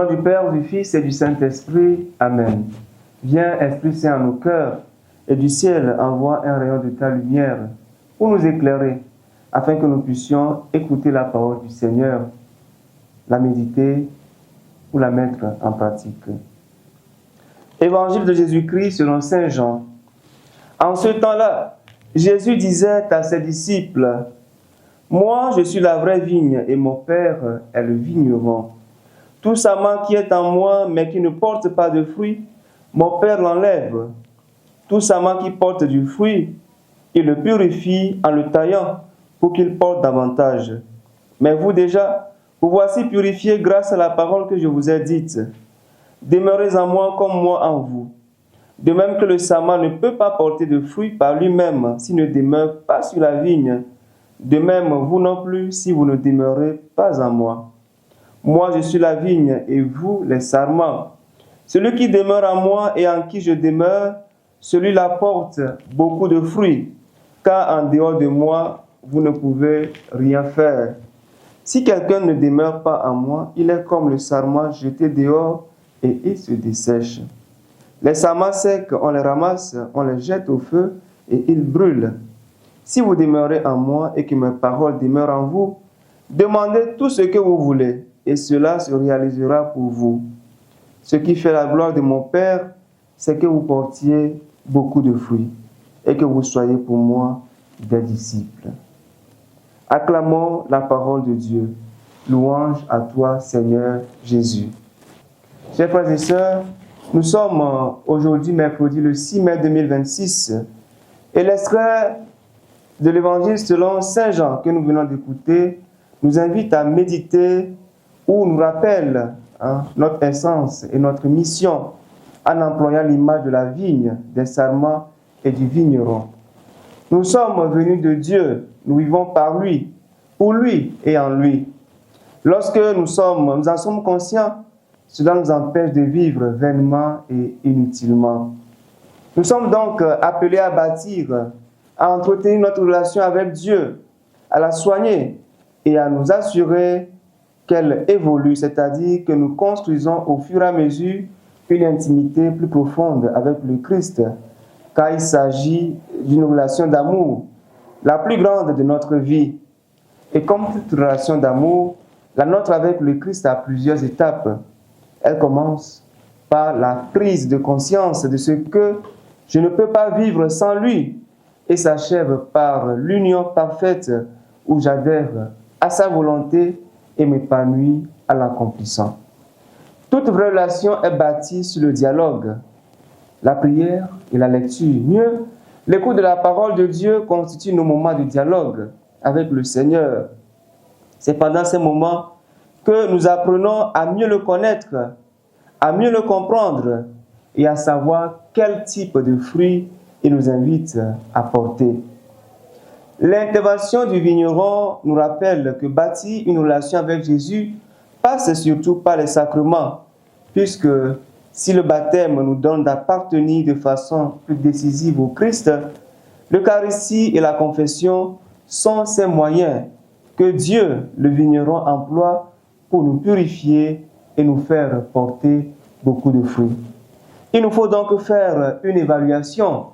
nom du Père, du Fils et du Saint-Esprit. Amen. Viens, Esprit Saint, en nos cœurs, et du ciel envoie un rayon de ta lumière pour nous éclairer, afin que nous puissions écouter la parole du Seigneur, la méditer ou la mettre en pratique. Évangile de Jésus-Christ selon Saint Jean. En ce temps-là, Jésus disait à ses disciples, « Moi, je suis la vraie vigne et mon Père est le vigneron. Tout sarment qui est en moi, mais qui ne porte pas de fruits, mon Père l'enlève. Tout sarment qui porte du fruit, il le purifie en le taillant pour qu'il porte davantage. Mais vous déjà, vous voici purifiés grâce à la parole que je vous ai dite. Demeurez en moi comme moi en vous. De même que le sarment ne peut pas porter de fruits par lui-même s'il ne demeure pas sur la vigne, de même vous non plus si vous ne demeurez pas en moi. Moi je suis la vigne et vous les sarments. Celui qui demeure en moi et en qui je demeure, celui-là porte beaucoup de fruits, car en dehors de moi, vous ne pouvez rien faire. Si quelqu'un ne demeure pas en moi, il est comme le sarment jeté dehors et il se dessèche. Les sarments secs, on les ramasse, on les jette au feu et ils brûlent. Si vous demeurez en moi et que mes paroles demeurent en vous, demandez tout ce que vous voulez et cela se réalisera pour vous. Ce qui fait la gloire de mon Père, c'est que vous portiez beaucoup de fruits et que vous soyez pour moi des disciples. Acclamons la parole de Dieu. Louange à toi, Seigneur Jésus. Chers frères et sœurs, nous sommes aujourd'hui mercredi le 6 mai 2026 et l'extrait de l'évangile selon Saint Jean que nous venons d'écouter nous invite à méditer ou nous rappelle notre essence et notre mission en employant l'image de la vigne, des sarments et du vigneron. Nous sommes venus de Dieu, nous vivons par lui, pour lui et en lui. Lorsque nous en sommes conscients, cela nous empêche de vivre vainement et inutilement. Nous sommes donc appelés à bâtir, à entretenir notre relation avec Dieu, à la soigner et à nous assurer qu'elle évolue, c'est-à-dire que nous construisons au fur et à mesure une intimité plus profonde avec le Christ, car il s'agit d'une relation d'amour, la plus grande de notre vie. Et comme toute relation d'amour, la nôtre avec le Christ a plusieurs étapes. Elle commence par la prise de conscience de ce que je ne peux pas vivre sans lui et s'achève par l'union parfaite où j'adhère à sa volonté et m'épanouis à l'accomplissant. Toute relation est bâtie sur le dialogue, la prière et la lecture. Mieux, l'écoute de la parole de Dieu constitue nos moments de dialogue avec le Seigneur. C'est pendant ces moments que nous apprenons à mieux le connaître, à mieux le comprendre et à savoir quel type de fruits il nous invite à porter. L'intervention du vigneron nous rappelle que bâtir une relation avec Jésus passe surtout par les sacrements, puisque si le baptême nous donne d'appartenir de façon plus décisive au Christ, l'Eucharistie et la confession sont ces moyens que Dieu, le vigneron, emploie pour nous purifier et nous faire porter beaucoup de fruits. Il nous faut donc faire une évaluation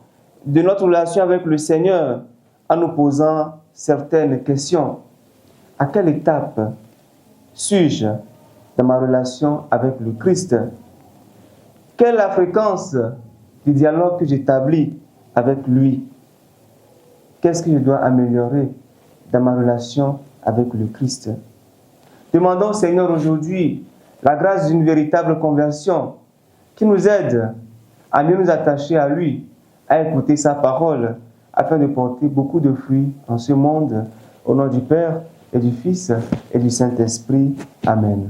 de notre relation avec le Seigneur en nous posant certaines questions. À quelle étape suis-je dans ma relation avec le Christ? Quelle est la fréquence du dialogue que j'établis avec lui? Qu'est-ce que je dois améliorer dans ma relation avec le Christ? Demandons au Seigneur aujourd'hui la grâce d'une véritable conversion qui nous aide à mieux nous attacher à lui, à écouter sa parole, afin de porter beaucoup de fruits en ce monde. Au nom du Père et du Fils et du Saint-Esprit. Amen.